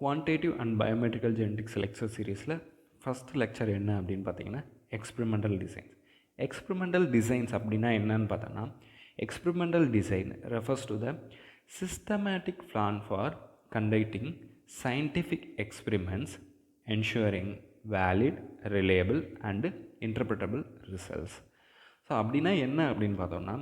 Quantitative and biometrical genetics lecture சீரீஸில் first lecture என்ன அப்படின்னு பார்த்தீங்கன்னா எக்ஸ்பெரிமெண்டல் டிசைன்ஸ். எக்ஸ்பெரிமெண்டல் டிசைன்ஸ் அப்படின்னா என்னன்னு பார்த்தோன்னா, experimental design refers to the systematic plan for conducting scientific experiments ensuring valid, reliable and interpretable results. So அப்படின்னா என்ன அப்படின்னு பார்த்தோம்னா,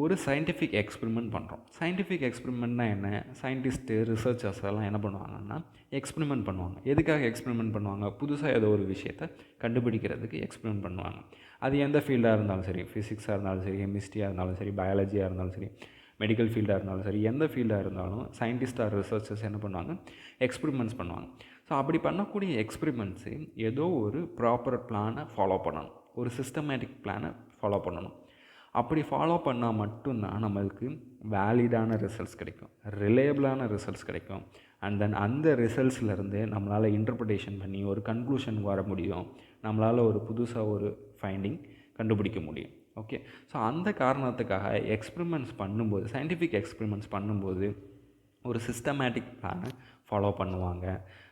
ஒரு சயின்டிஃபிக் எக்ஸ்பெரிமெண்ட் பண்ணுறோம். சயின்டிஃபிக் எக்ஸ்பெரிமெண்ட்னா என்ன? சயின்டிஸ்ட்டு, ரிசர்ச்சர்ஸ் எல்லாம் என்ன பண்ணுவாங்கன்னா எக்ஸ்பெரிமெண்ட் பண்ணுவாங்க. எதுக்காக எக்ஸ்பெரிமெண்ட் பண்ணுவாங்க? புதுசாக ஏதோ ஒரு விஷயத்தை கண்டுபிடிக்கிறதுக்கு எக்ஸ்பெரிமெண்ட் பண்ணுவாங்க. அது எந்த ஃபீல்டாக இருந்தாலும் சரி, ஃபிசிக்ஸாக இருந்தாலும் சரி, கெமிஸ்ட்ரியாக இருந்தாலும் சரி, பயாலஜியாக இருந்தாலும் சரி, மெடிக்கல் ஃபீல்டாக இருந்தாலும் சரி, எந்த ஃபீல்டாக இருந்தாலும் சயின்டிஸ்டாக ரிசர்ச்சர்ஸ் என்ன பண்ணுவாங்க? எக்ஸ்பெரிமெண்ட்ஸ் பண்ணுவாங்க. ஸோ அப்படி பண்ணக்கூடிய எக்ஸ்பெரிமெண்ட்ஸு ஏதோ ஒரு ப்ராப்பர் பிளானை ஃபாலோ பண்ணணும், ஒரு சிஸ்டமேட்டிக் பிளானை ஃபாலோ பண்ணணும். அப்படி ஃபாலோ பண்ணால் மட்டும்தான் நம்மளுக்கு வேலிடான ரிசல்ட்ஸ் கிடைக்கும், ரிலையபிளான ரிசல்ட்ஸ் கிடைக்கும். அண்ட் தென் அந்த ரிசல்ட்ஸ்லேருந்து நம்மளால் இன்டர்பிரிட்டேஷன் பண்ணி ஒரு கன்க்ளூஷன் வர முடியும், நம்மளால் ஒரு புதுசாக ஒரு ஃபைண்டிங் கண்டுபிடிக்க முடியும். ஓகே, ஸோ அந்த காரணத்துக்காக எக்ஸ்பெரிமெண்ட்ஸ் பண்ணும்போது, சயின்டிஃபிக் எக்ஸ்பெரிமெண்ட்ஸ் பண்ணும்போது ஒரு சிஸ்டமேட்டிக் பிளானை ஃபாலோ பண்ணுவாங்க.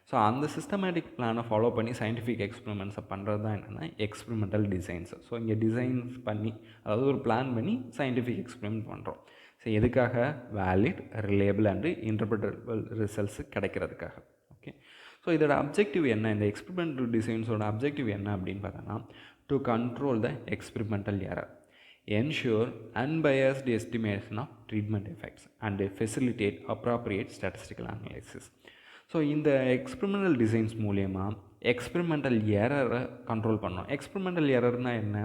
ஸோ அந்த சிஸ்டமேட்டிக் பிளானை ஃபாலோ பண்ணி சயின்டிஃபிக் எக்ஸ்பெரிமெண்ட்ஸை பண்ணுறது தான் என்னென்னா எக்ஸ்பெரிமெண்டல் டிசைன்ஸ். ஸோ இங்கே டிசைன்ஸ் பண்ணி, அதாவது ஒரு பிளான் பண்ணி சயின்டிஃபிக் எக்ஸ்பெரிமெண்ட் பண்ணுறோம். ஸோ எதுக்காக? Valid, reliable and interpretable results கிடைக்கிறதுக்காக. ஓகே, ஸோ இதோட அப்ஜெக்டிவ் என்ன? இந்த எக்ஸ்பெரிமெண்டல் டிசைன்ஸோட அப்ஜெக்டிவ் என்ன அப்படின்னு பார்த்தோன்னா, to control the experimental error, ensure unbiased estimation of treatment effects and facilitate appropriate statistical analysis. So இந்த எக்ஸ்பெரிமெண்டல் டிசைன்ஸ் மூலயமா எக்ஸ்பெரிமெண்டல் எரரை கண்ட்ரோல் பண்ணோம். எக்ஸ்பெரிமெண்டல் எரர்னால் என்ன?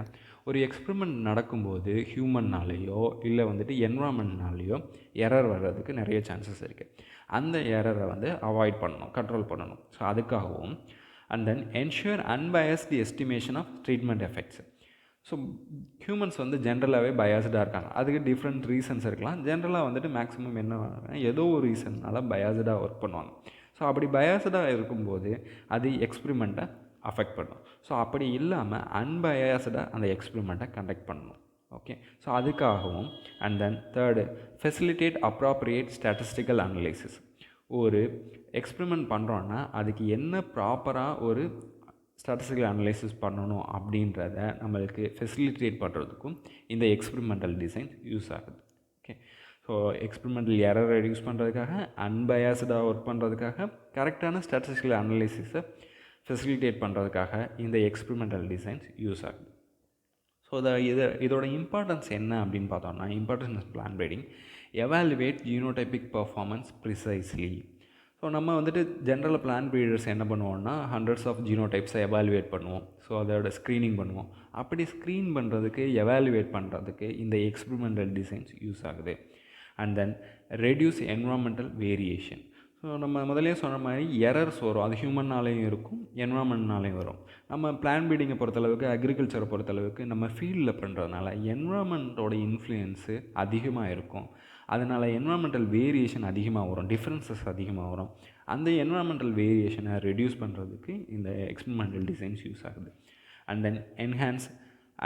ஒரு எக்ஸ்பெரிமெண்ட் நடக்கும்போது ஹியூமன்னாலேயோ இல்லை என்விரான்மெண்ட்னாலேயோ எரர் வர்றதுக்கு நிறைய சான்சஸ் இருக்குது. அந்த எரரை அவாய்ட் பண்ணணும், கண்ட்ரோல் பண்ணணும். ஸோ அதுக்காகவும் and then ensure unbiased estimation of treatment effects. So humans ஜென்ரலாகவே பயாஸ்டாக இருக்காங்க. அதுக்கு டிஃப்ரெண்ட் ரீசன்ஸ் இருக்கலாம். ஜென்ரலாக மேக்ஸிமம் என்ன ஏதோ ஒரு ரீசன்னால பயாஸ்டாக ஒர்க் பண்ணுவாங்க. ஸோ அப்படி பயாஸ்டாக இருக்கும்போது அது எக்ஸ்பெரிமெண்ட்டை அஃபெக்ட் பண்ணும். ஸோ அப்படி இல்லாமல் அன்பயாஸ்டாக அந்த எக்ஸ்பெரிமெண்ட்டை கண்டக்ட் பண்ணணும். ஓகே, ஸோ அதுக்காகவும் and then third, facilitate appropriate statistical analysis. ஒரு எக்ஸ்பெரிமெண்ட் பண்ணுறோன்னா அதுக்கு என்ன ப்ராப்பராக ஒரு ஸ்டாட்டிஸ்டிக்கல் அனலைசிஸ் பண்ணணும் அப்படின்றத நம்மளுக்கு ஃபெசிலிட்டேட் பண்ணுறதுக்கும் இந்த எக்ஸ்பெரிமெண்டல் டிசைன்ஸ் யூஸ் ஆகுது. Okay, so experimental error reduce பண்ணுறதுக்காக, அன்பயாஸ்டாக ஒர்க் பண்ணுறதுக்காக, கரெக்டான ஸ்டாட்டிஸ்டிக்கல் அனலைசிஸை ஃபெசிலிட்டேட் பண்ணுறதுக்காக இந்த எக்ஸ்பெரிமெண்டல் டிசைன்ஸ் யூஸ் ஆகுது. ஸோ இதோட இம்பார்ட்டன்ஸ் என்ன அப்படின்னு பார்த்தோம்னா, importance plan breeding, evaluate genotypic performance precisely. So நம்ம ஜென்ரல் பிளான் ப்ரீடர்ஸ் என்ன பண்ணுவோம்னா, ஹண்ட்ரட்ஸ் ஆஃப் ஜீனோடைப்ஸை எவாலுவேட் பண்ணுவோம். ஸோ அதோட ஸ்க்ரீனிங் பண்ணுவோம். அப்படி ஸ்க்ரீன் பண்ணுறதுக்கு, எவாலுவேட் பண்ணுறதுக்கு இந்த எக்ஸ்பெரிமெண்டல் டிசைன்ஸ் யூஸ் ஆகுது. And then reduce environmental variation. So நம்ம முதலே சொன்ன மாதிரி எரர்ஸ் வரும், அது ஹியூமன்னாலேயும் இருக்கும், என்விரான்மெண்ட்னாலேயும் வரும். நம்ம பிளான் ப்ரீடிங்கை பொறுத்தளவுக்கு, அக்ரிகல்ச்சரை பொறுத்தளவுக்கு நம்ம ஃபீல்டில் பண்ணுறதுனால என்விரான்மெண்ட்டோட இன்ஃப்ளூயன்ஸு அதிகமாக இருக்கும். அதனால் என்விரான்மெண்டல் வேரியேஷன் அதிகமாக வரும், டிஃப்ரென்சஸ் அதிகமாக வரும். அந்த என்விரான்மெண்டல் வேரியேஷனை ரெடியூஸ் பண்ணுறதுக்கு இந்த எக்ஸ்பெரிமெண்டல் டிசைன்ஸ் யூஸ் ஆகுது. And then enhance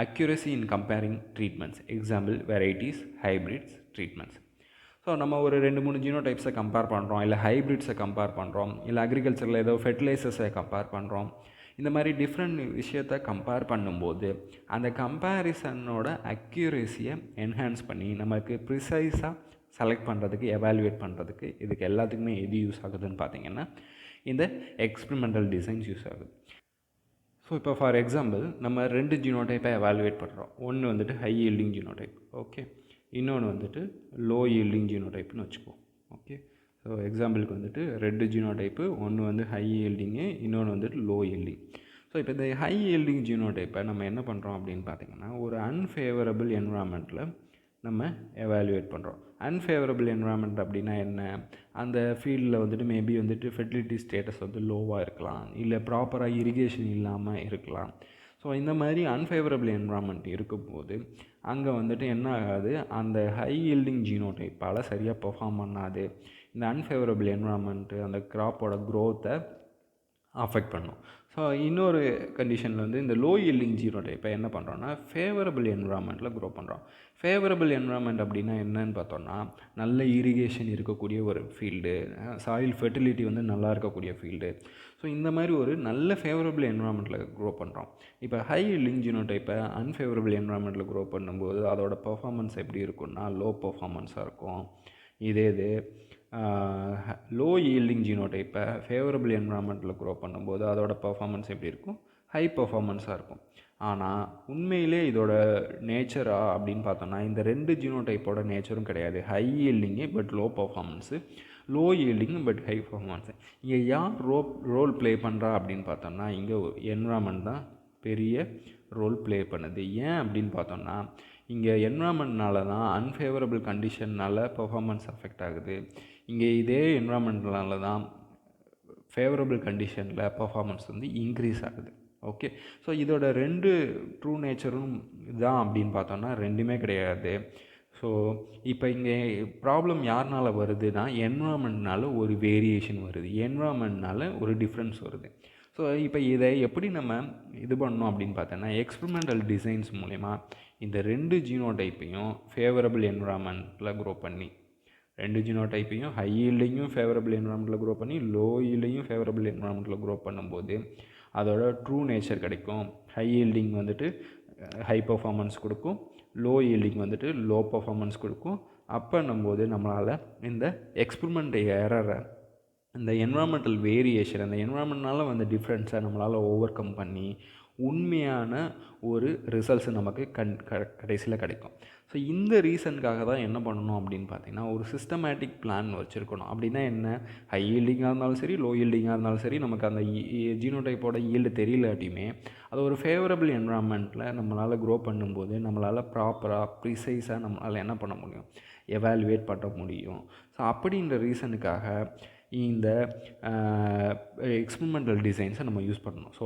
accuracy in comparing treatments, example varieties, hybrids, treatments. So நம்ம ஒரு 2-3 ஜீனோடைப்ஸை கம்பேர் பண்ணுறோம், இல்லை ஹைப்ரிட்ஸை கம்பேர் பண்ணுறோம், இல்லை அக்ரிகல்ச்சரில் ஏதோ ஃபெர்டிலைசர்ஸை கம்பேர் பண்ணுறோம். இந்த மாதிரி டிஃப்ரெண்ட் விஷயத்தை கம்பேர் பண்ணும்போது அந்த கம்பேரிசனோட அக்யூரேசியை என்ஹான்ஸ் பண்ணி நமக்கு ப்ரிசைஸாக செலக்ட் பண்ணுறதுக்கு, எவாலுவேட் பண்ணுறதுக்கு, இதுக்கு எல்லாத்துக்குமே எது யூஸ் ஆகுதுன்னு பார்த்தீங்கன்னா இந்த எக்ஸ்பெரிமெண்டல் டிசைன்ஸ் யூஸ் ஆகுது. ஸோ இப்போ ஃபார் எக்ஸாம்பிள் நம்ம 2 ஜீனோடைப்பை எவாலுவேட் பண்ணுறோம். ஒன்று ஹை ஈல்டிங் ஜீனோடைப், ஓகே, இன்னொன்று லோ ஈல்டிங் ஜீனோடைப்னு வச்சுக்குவோம். ஓகே, ஸோ எக்ஸாம்பிளுக்கு ரெண்டு ஜீனோடைப்பு, ஒன்று ஹை ஈல்டிங்கு, இன்னொன்று லோ ஈல்டிங். ஸோ இப்போ இந்த ஹை ஈல்டிங் ஜீனோடைப்பை நம்ம என்ன பண்ணுறோம் அப்படின்னு பார்த்தீங்கன்னா, ஒரு அன்ஃபேவரபிள் என்விரான்மெண்ட்டில் நம்ம எவாலுவேட் பண்ணுறோம். அன்ஃபேவரபிள் என்விரான்மெண்ட் அப்படின்னா என்ன? அந்த ஃபீல்டில் மேபி ஃபெர்டிலிட்டி ஸ்டேட்டஸ் லோவாக இருக்கலாம், இல்லை ப்ராப்பராக இரிகேஷன் இல்லாமல் இருக்கலாம். ஸோ இந்த மாதிரி அன்ஃபேவரபிள் என்விரான்மெண்ட் இருக்கும்போது அங்கே என்ன ஆகாது, அந்த ஹை ஈல்டிங் ஜீனோடைப்பால் சரியாக பெர்ஃபார்ம் பண்ணாது. இந்த அன்ஃபேவரபிள் என்விரான்மெண்ட்டு அந்த க்ராப்போட க்ரோத்தை அஃபெக்ட் பண்ணும். ஸோ இன்னொரு கண்டிஷனில் வந்து இந்த லோ யீல்டிங் ஜீனோடைப்பை என்ன பண்ணுறோன்னா ஃபேவரபிள் என்விரான்மெண்ட்டில் க்ரோ பண்ணுறோம். ஃபேவரபிள் என்விரான்மெண்ட் அப்படின்னா என்னன்னு பார்த்தோன்னா, நல்ல இரிகேஷன் இருக்கக்கூடிய ஒரு ஃபீல்டு, சாயில் ஃபெர்டிலிட்டி வந்து நல்லா இருக்கக்கூடிய ஃபீல்டு. ஸோ இந்த மாதிரி ஒரு நல்ல ஃபேவரபிள் என்விரான்மெண்ட்டில் க்ரோ பண்ணுறோம். இப்போ ஹை யீல்டிங் ஜீனோடைப்பை அன்ஃபேவரபிள் என்விரான்மெண்ட்டில் க்ரோ பண்ணும்போது அதோட பர்ஃபார்மன்ஸ் எப்படி இருக்குன்னா லோ பர்ஃபார்மன்ஸாக இருக்கும். இதே இது லோ யீல்டிங் ஜீனோடைப்பை ஃபேவரபிள் என்விரான்மெண்ட்டில் க்ரோ பண்ணும்போது அதோட பர்ஃபார்மன்ஸ் எப்படி இருக்கும், ஹை பர்ஃபார்மன்ஸாக இருக்கும். ஆனால் உண்மையிலே இதோட நேச்சரா அப்படின்னு பார்த்தோன்னா இந்த ரெண்டு ஜீனோடைப்போட நேச்சரும் கிடையாது. High yielding but low performance, low yielding but high performance. இங்கே யார் ரோல் ப்ளே பண்ணுறா அப்படின்னு பார்த்தோம்னா இங்கே என்விரான்மெண்ட் தான் பெரிய ரோல் ப்ளே பண்ணுது. ஏன் அப்படின்னு பார்த்தோம்னா இங்கே என்விரான்மெண்ட்னால தான் அன்ஃபேவரபிள் கண்டிஷன்னால் பர்ஃபார்மன்ஸ் அஃபெக்ட் ஆகுது. இங்கே இதே என்விரான்மெண்ட்னால தான் ஃபேவரபிள் கண்டிஷனில் பர்ஃபார்மன்ஸ் வந்து இன்க்ரீஸ் ஆகுது. ஓகே, ஸோ இதோட ரெண்டு ட்ரூ நேச்சரும் தான் அப்படின்னு பார்த்தோன்னா ரெண்டுமே கிடையாது. ஸோ இப்போ இங்கே ப்ராப்ளம் யாருனால வருதுன்னா என்விரான்மெண்ட்னால ஒரு வேரியேஷன் வருது, என்விரான்மெண்ட்னால ஒரு டிஃப்ரென்ஸ் வருது. ஸோ இப்போ இதை எப்படி நம்ம இது பண்ணணும் அப்படின்னு பார்த்தோன்னா எக்ஸ்பெரிமெண்டல் டிசைன்ஸ் மூலமா இந்த ரெண்டு ஜீனோடைப்பையும் ஃபேவரபிள் என்விரான்மெண்ட்டில் க்ரோ பண்ணி, ரெண்டு ஜீனோடைப்பையும் ஹை யீல்டிங்கும் ஃபேவரபிள் என்விரான்மெண்ட்டில் க்ரோ பண்ணி லோ யீல்டிங்கும் ஃபேவரபிள் என்விரான்மெண்ட்டில் க்ரோ பண்ணும்போது அதோட ட்ரூ நேச்சர் கிடைக்கும். ஹை யீல்டிங் வந்துட்டு ஹை பர்ஃபார்மன்ஸ் கொடுக்கும், லோ யீல்டிங் வந்துட்டு லோ பர்ஃபார்மன்ஸ் கொடுக்கும். அப்போன்னும்போது நம்மளால் இந்த எக்ஸ்பெரிமெண்ட் எரரை, இந்த என்விரான்மெண்டல் வேரியேஷன், அந்த என்விரான்மெண்ட்னால வந்து டிஃப்ரென்ஸை நம்மளால் ஓவர் கம் பண்ணி உண்மையான ஒரு ரிசல்ட்ஸ் நமக்கு கடைசியில் கிடைக்கும். ஸோ இந்த ரீசனுக்காக தான் என்ன பண்ணணும் அப்படின்னு பார்த்தீங்கன்னா ஒரு சிஸ்டமேட்டிக் பிளான் வச்சுருக்கணும். அப்படின்னா என்ன, ஹை யீல்டிங்காக இருந்தாலும் சரி லோ யீல்டிங்காக இருந்தாலும் சரி நமக்கு அந்த ஜீனோடைப்போட ஈல்டு தெரியலாட்டியுமே அது ஒரு ஃபேவரபிள் என்விரான்மெண்ட்டில் நம்மளால் க்ரோ பண்ணும்போது நம்மளால் ப்ராப்பராக ப்ரிசைஸாக நம்மளால் என்ன பண்ண முடியும், எவாலுவேட் பண்ண முடியும். ஸோ அப்படின்ற ரீசனுக்காக இந்த எக்ஸ்பெரிமெண்டல் டிசைன்ஸை நம்ம யூஸ் பண்ணணும். ஸோ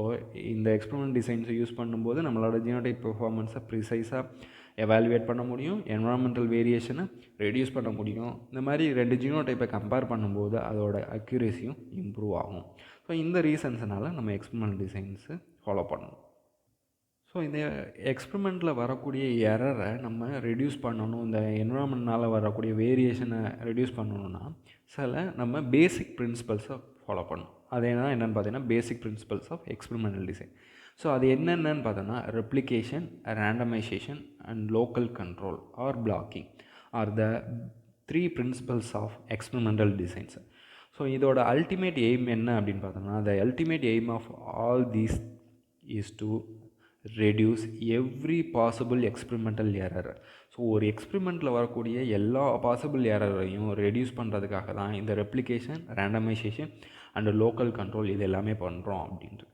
இந்த எக்ஸ்பெரிமெண்டல் டிசைன்ஸை யூஸ் பண்ணும்போது நம்மளோட ஜீனோடைப் பெர்ஃபார்மன்ஸை ப்ரிசைஸாக எவாலுவேட் பண்ண முடியும், என்விரான்மெண்டல் வேரியேஷனை ரெடியூஸ் பண்ண முடியும். இந்த மாதிரி ரெண்டு ஜீனோடைப்பை கம்பேர் பண்ணும்போது அதோட அக்யூரேசியும் இம்ப்ரூவ் ஆகும். ஸோ இந்த ரீசன்ஸ்னால் நம்ம எக்ஸ்பெரிமெண்டல் டிசைன்ஸு ஃபாலோ பண்ணணும். ஸோ இந்த எக்ஸ்பெரிமெண்ட்டில் வரக்கூடிய எரரை நம்ம ரெடியூஸ் பண்ணணும், இந்த என்விரான்மெண்ட்னால் வரக்கூடிய வேரியேஷனை ரெடியூஸ் பண்ணணுன்னா சில நம்ம பேசிக் பிரின்சிபல்ஸை ஃபாலோ பண்ணணும். அது என்னென்னு பார்த்தீங்கன்னா basic principles of experimental design. So அது என்னென்னு பார்த்தோன்னா replication, randomization and local control or blocking are the 3 principles of experimental designs. So இதோட அல்டிமேட் எய்ம் என்ன அப்படின்னு பார்த்தோம்னா the ultimate aim of all these is to reduce every possible experimental error. So ஒரு எக்ஸ்பெரிமெண்ட்டில் வரக்கூடிய எல்லா பாசிபிள் எரரையும் ரெடியூஸ் பண்ணுறதுக்காக தான் இந்த replication, randomization and local control இது எல்லாமே பண்ணுறோம் அப்படின்ட்டு.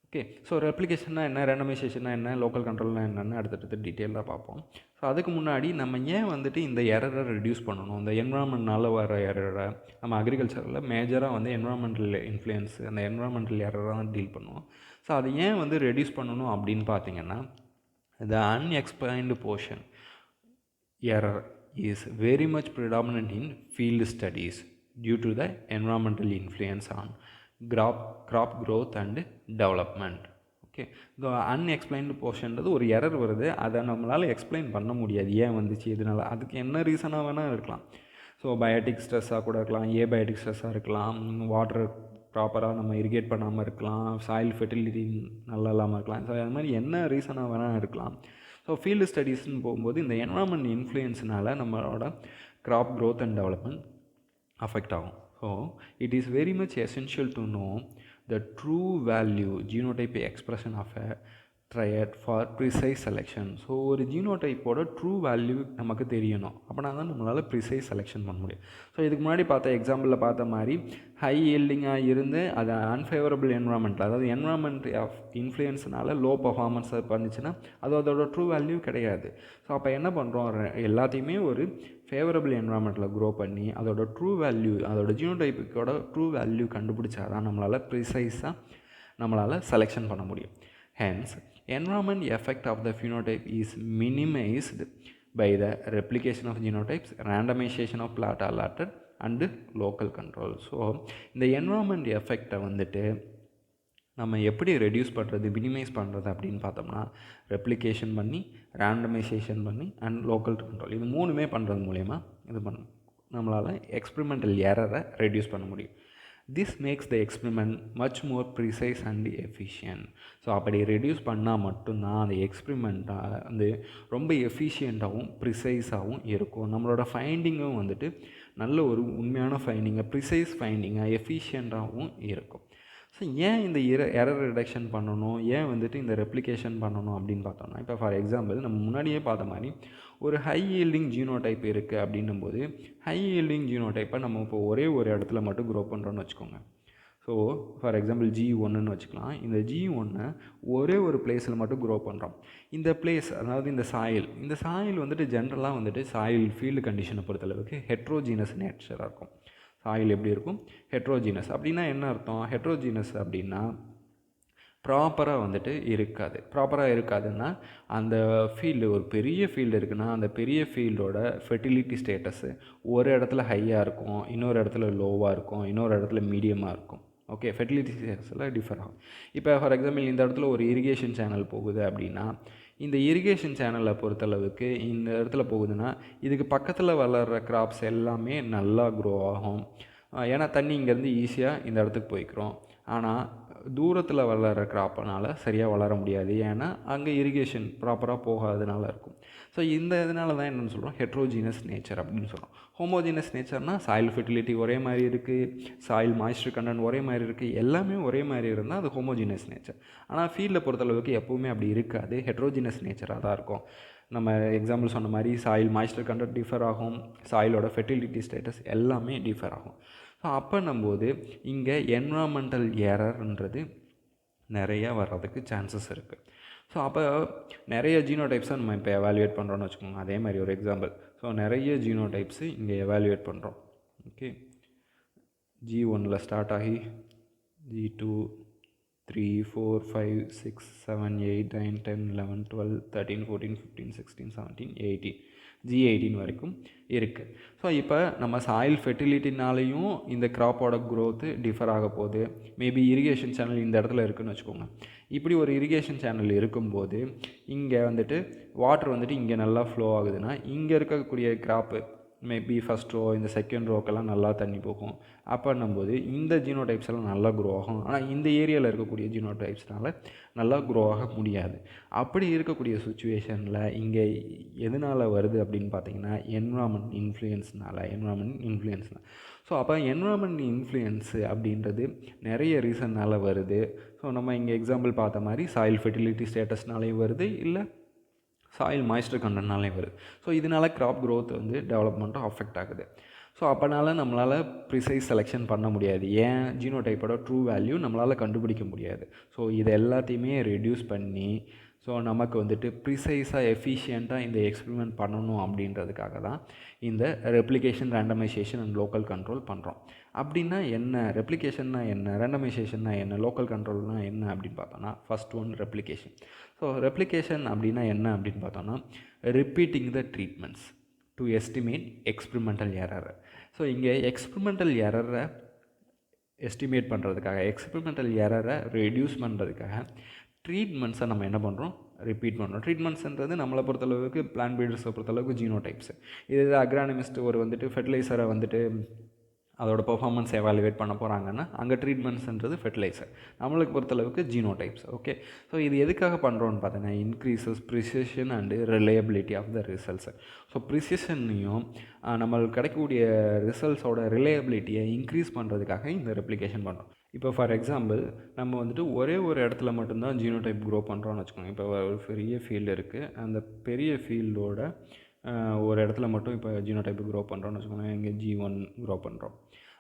ஓகே, ஸோ ரெப்ளிகேஷன்னா என்ன, ரேண்டமைசேஷன்னா என்ன, லோக்கல் கண்ட்ரோல்னா என்னென்னு அடுத்தடுத்து டீட்டெயிலாக பார்ப்போம். ஸோ அதுக்கு முன்னாடி நம்ம ஏன் வந்துட்டு இந்த எரரை ரெடியூஸ் பண்ணணும், இந்த என்விரான்மெண்ட்னால வர எரரை நம்ம அக்ரிகல்ச்சரில் மேஜராக வந்து என்விரான்மெண்டல் இன்ஃப்ளூயன்ஸ், அந்த என்விரான்மெண்டல் எரரை தான் டீல் பண்ணுவோம். ஸோ அதை ஏன் வந்து ரெடியூஸ் பண்ணணும் அப்படின்னு பார்த்தீங்கன்னா the unexplained portion error is very much predominant in field studies due to the environmental influence on crop growth and development. Okay, இந்த அன்எக்ஸ்பிளைன்டு போர்ஷன்றது ஒரு எரர் வருது, அதை நம்மளால் எக்ஸ்பிளைன் பண்ண முடியாது ஏன் வந்துச்சு இதனால். அதுக்கு என்ன ரீசனாக வேணால் இருக்கலாம். ஸோ பயோட்டிக் ஸ்ட்ரெஸ்ஸாக கூட இருக்கலாம், ஏபயோட்டிக் ஸ்ட்ரெஸ்ஸாக இருக்கலாம், வாட்டர் ப்ராப்பராக நம்ம இரிகேட் பண்ணாமல் இருக்கலாம், சாயில் ஃபெர்டிலிட்டி நல்லா இல்லாமல் இருக்கலாம். ஸோ அது மாதிரி என்ன ரீசனாக வேணால் இருக்கலாம். ஸோ ஃபீல்டு ஸ்டடீஸ்ன்னு போகும்போது இந்த என்விரான்மெண்ட் இன்ஃப்ளூயன்ஸ்னால நம்மளோட crop growth and development affect ஆகும். So it is very much essential to know the true value genotype expression of a trait for precise selection. So ஒரு ஜீனோடைப்போட ட்ரூ வேல்யூ நமக்கு தெரியணும், அப்படின்னா தான் நம்மளால் ப்ரிசைஸ் செலெக்ஷன் பண்ண முடியும். ஸோ இதுக்கு முன்னாடி பார்த்த எக்ஸாம்பிளில் பார்த்த மாதிரி ஹை ஈல்டிங்காக இருந்து அது அன்ஃபேவரபிள் என்விரான்மெண்ட்டில், அதாவது என்விரான்மெண்ட் ஆஃப் இன்ஃப்ளூயன்ஸ்னால லோ பர்ஃபார்மன்ஸை பண்ணிச்சுன்னா அது அதோட ட்ரூ வேல்யூ கிடையாது. ஸோ அப்போ என்ன பண்ணுறோம், எல்லாத்தையுமே ஒரு ஃபேவரபிள் என்விரான்மெண்ட்டில் க்ரோ பண்ணி அதோட ட்ரூ வேல்யூ, அதோட ஜீனோடைப்புக்கோட ட்ரூ வேல்யூ கண்டுபிடிச்சா தான் நம்மளால் ப்ரிசைஸாக நம்மளால் செலெக்ஷன் பண்ண முடியும். Hence, environment effect of the phenotype is minimized by the replication of genotypes, randomization of plot allotted and local control. So, இந்த environment effect வந்துட்டு நம்ம எப்படி ரெடியூஸ் பண்ணுறது, மினிமைஸ் பண்ணுறது அப்படின்னு பார்த்தோம்னா, ரெப்ளிகேஷன் பண்ணி, ரேண்டமைசேஷன் பண்ணி அண்ட் லோக்கல் கண்ட்ரோல், இது 3மே பண்ணுறது மூலயமா இது பண்ணணும். நம்மளால் எக்ஸ்பெரிமெண்டல் எரரை ரெடியூஸ் பண்ண முடியும். This makes the experiment much more precise and efficient. So அப்படி ரெடியூஸ் பண்ணால் மட்டும்தான் அந்த எக்ஸ்பெரிமெண்ட்டாக வந்து ரொம்ப எஃபிஷியண்ட்டாகவும் ப்ரிசைஸாகவும் இருக்கும். நம்மளோட ஃபைண்டிங்கும் வந்துட்டு நல்ல ஒரு உண்மையான ஃபைண்டிங்காக, ப்ரிசைஸ் ஃபைண்டிங்காக, எஃபிஷியண்ட்டாகவும் இருக்கும். ஸோ ஏன் இந்த எரர் ரிடக்ஷன் பண்ணணும், ஏன் வந்துட்டு இந்த ரெப்ளிகேஷன் பண்ணணும் அப்படின்னு பார்த்தோம்னா, இப்போ ஃபார் எக்ஸாம்பிள் நம்ம முன்னாடியே பார்த்த மாதிரி ஒரு ஹை ஈல்டிங் ஜீனோடைப் இருக்குது அப்படின்னும் போது, ஹை ஈல்டிங் ஜீனோடைப்பை நம்ம இப்போ ஒரே ஒரு இடத்துல மட்டும் க்ரோ பண்ணுறோன்னு வச்சுக்கோங்க. ஸோ ஃபார் எக்ஸாம்பிள் G1ன்னு வச்சுக்கலாம். இந்த G1 ஒரே ஒரு பிளேஸில் மட்டும் க்ரோ பண்ணுறோம். இந்த பிளேஸ், அதாவது இந்த சாயில் வந்துட்டு ஜென்ரலாக வந்துட்டு சாயில் ஃபீல்டு கண்டிஷனை பொறுத்தளவுக்கு ஹெட்ரோஜீனஸ் நேச்சராக இருக்கும். சாயில் எப்படி இருக்கும்? ஹெட்ரோஜீனஸ். அப்படின்னா என்ன அர்த்தம்? ஹெட்ரோஜீனஸ் அப்படின்னா ப்ராப்பராக வந்துட்டு இருக்காது. ப்ராப்பராக இருக்காதுன்னா அந்த ஃபீல்டு, ஒரு பெரிய ஃபீல்டு இருக்குன்னா அந்த பெரிய ஃபீல்டோட ஃபெர்டிலிட்டி ஸ்டேட்டஸு ஒரு இடத்துல ஹையாக இருக்கும், இன்னொரு இடத்துல லோவாக இருக்கும், இன்னொரு இடத்துல மீடியமாக இருக்கும். ஓகே, ஃபெர்டிலிட்டி ஸ்டேட்டஸில் டிஃபர் ஆகும். இப்போ ஃபார் எக்ஸாம்பிள் இந்த இடத்துல ஒரு இரிகேஷன் சேனல் போகுது அப்படின்னா, இந்த இரிகேஷன் சேனலை பொறுத்தளவுக்கு இந்த இடத்துல போகுதுன்னா இதுக்கு பக்கத்தில் வளர்கிற கிராப்ஸ் எல்லாமே நல்லா க்ரோ ஆகும். ஏன்னா தண்ணி இங்கேருந்து ஈஸியாக இந்த இடத்துக்கு போய்க்கிறோம். ஆனால் தூரத்தில் வளர்கிற கிராப்பனால் சரியாக வளர முடியாது, ஏன்னா அங்கே இரிகேஷன் ப்ராப்பராக போகாததுனால இருக்கும். ஸோ இந்த இதனால தான் என்னென்னு சொல்கிறோம், ஹெட்ரோஜீனஸ் நேச்சர் அப்படின்னு சொல்கிறோம். ஹோமோஜீனஸ் நேச்சர்னால் சாயில் ஃபெர்டிலிட்டி ஒரே மாதிரி இருக்குது, சாயில் மாய்ஸ்டர் கண்டென்ட் ஒரே மாதிரி இருக்குது, எல்லாமே ஒரே மாதிரி இருந்தால் அது ஹோமோஜீனஸ் நேச்சர். ஆனால் ஃபீல்டை பொறுத்தளவுக்கு எப்போவுமே அப்படி இருக்காது, ஹெட்ரோஜீனஸ் நேச்சராக தான் இருக்கும். நம்ம எக்ஸாம்பிள் சொன்ன மாதிரி சாயில் மாய்ஸ்டர் கண்டென்ட் டிஃபர் ஆகும், சாயிலோட ஃபெர்டிலிட்டி ஸ்டேட்டஸ் எல்லாமே டிஃபர் ஆகும். ஸோ அப்போன்னும்போது இங்கே என்விரான்மெண்டல் எரர்ன்றது நிறையா வர்றதுக்கு சான்சஸ் இருக்குது. ஸோ அப்போ நிறைய ஜீனோடைப்ஸை நம்ம இப்போ எவாலுவேட் பண்ணுறோன்னு வச்சுக்கோங்க. அதே மாதிரி ஒரு எக்ஸாம்பிள், ஸோ நிறைய ஜீனோடைப்ஸு இங்கே எவாலுவேட் பண்ணுறோம். ஓகே, G1 ஸ்டார்ட் ஆகி G2, 3, 4, 5, 6, 7, 8, 9, 10, 11, 12, 13, 14, 15, 16, 17, 18, G18 வரைக்கும் இருக்குது. ஸோ இப்போ நம்ம சாயில் ஃபெர்டிலிட்டினாலையும் இந்த கிராப்போட க்ரோத்து டிஃபர் ஆக போகுது. மேபி இரிகேஷன் சேனல் இந்த இடத்துல இருக்குதுன்னு வச்சுக்கோங்க. இப்படி ஒரு இரிகேஷன் சேனல் இருக்கும்போது இங்கே வந்துட்டு வாட்டர் வந்துட்டு இங்கே நல்லா ஃப்ளோ ஆகுதுன்னா இங்கே இருக்கக்கூடிய கிராப்பு மேபி ஃபஸ்ட் ரோ, இந்த செகண்ட் ரோக்கெல்லாம் நல்லா தண்ணி போகும். அப்போன்னும்போது இந்த ஜீனோடைப்ஸ் எல்லாம் நல்லா க்ரோ ஆகும். ஆனால் இந்த ஏரியாவில் இருக்கக்கூடிய ஜீனோடைப்ஸ்னால் நல்லா க்ரோ ஆக முடியாது. அப்படி இருக்கக்கூடிய சுச்சுவேஷனில் இங்கே எதனால் வருது அப்படின்னு பார்த்தீங்கன்னா என்விரான்மெண்ட் இன்ஃப்ளூயன்ஸ்னால். ஸோ அப்போ என்விரான்மெண்ட் இன்ஃப்ளூயன்ஸு அப்படின்றது நிறைய ரீசன்னால் வருது. ஸோ நம்ம இங்கே எக்ஸாம்பிள் பார்த்த மாதிரி சாயில் ஃபெர்டிலிட்டி ஸ்டேட்டஸ்னாலேயும் வருது, இல்லை சாயில் மாய்ஸ்டர் கண்டென்ட்னாலே வருது. ஸோ இதனால் கிராப் க்ரோத் வந்து டெவலப்மெண்ட்டும் அஃபெக்ட் ஆகுது. ஸோ அப்போனால நம்மளால் ப்ரிசைஸ் செலெக்ஷன் பண்ண முடியாது. ஏன் ஜீனோடைப்போட ட்ரூ வேல்யூ நம்மளால் கண்டுபிடிக்க முடியாது. ஸோ இது எல்லாத்தையுமே ரெடியூஸ் பண்ணி ஸோ நமக்கு வந்துட்டு ப்ரிசைஸாக எஃபிஷியண்ட்டாக இந்த எக்ஸ்பெரிமெண்ட் பண்ணணும் அப்படின்றதுக்காக தான் இந்த replication, randomization and local control பண்ணுறோம். அப்படின்னா என்ன, ரெப்ளிகேஷன்னா என்ன, ரேண்டமைசேஷன்னா என்ன, லோக்கல் கண்ட்ரோல்னால் என்ன அப்படின்னு பார்த்தோன்னா, first one replication. So replication அப்படின்னா என்ன அப்படின்னு பார்த்தோன்னா, repeating the treatments to estimate experimental error. So இங்கே எக்ஸ்பெரிமெண்டல் எரரை எஸ்டிமேட் பண்ணுறதுக்காக, எக்ஸ்பெரிமெண்டல் எரரை ரெடியூஸ் பண்ணுறதுக்காக ட்ரீட்மெண்ட்ஸை நம்ம என்ன பண்ணுறோம், ரிப்பீட் பண்ணுறோம். ட்ரீட்மெண்ட்ஸ்ன்றது நம்மளை பொறுத்தளவுக்கு பிளான்ட் ப்ரீடர்ஸை பொறுத்தளவுக்கு ஜீனோடைப்ஸ். இது அக்ரானமிஸ்ட் ஒரு வந்துட்டு ஃபெர்டிலைசரை வந்துட்டு அதோட பெர்ஃபார்மன்ஸ் எவாலுவேட் பண்ண போகிறாங்கன்னா அங்கே ட்ரீட்மெண்ட்ஸ்ன்றது ஃபெர்டிலைசர். நம்மளுக்கு பொறுத்தளவுக்கு ஜீனோடைப்ஸ். ஓகே, ஸோ இது எதுக்காக பண்ணுறோன்னு பார்த்தீங்கன்னா increases precision and reliability of the results. So ப்ரிசிஷன்னையும் நம்மளுக்கு கிடைக்கக்கூடிய ரிசல்ட்ஸோட ரிலையபிலிட்டியை இன்க்ரீஸ் பண்ணுறதுக்காக இந்த ரெப்ளிகேஷன் பண்ணுறோம். இப்போ ஃபார் எக்ஸாம்பிள் நம்ம வந்துட்டு ஒரே ஒரு இடத்துல மட்டும்தான் ஜீனோடைப் க்ரோ பண்ணுறோன்னு வச்சுக்கோங்க. இப்போ ஒரு பெரிய ஃபீல்டு இருக்குது, அந்த பெரிய ஃபீல்டோட ஒரு இடத்துல மட்டும் இப்போ ஜீனோடைப் க்ரோ பண்ணுறோன்னு வச்சுக்கோங்க. இங்கே G1 க்ரோ பண்ணுறோம்.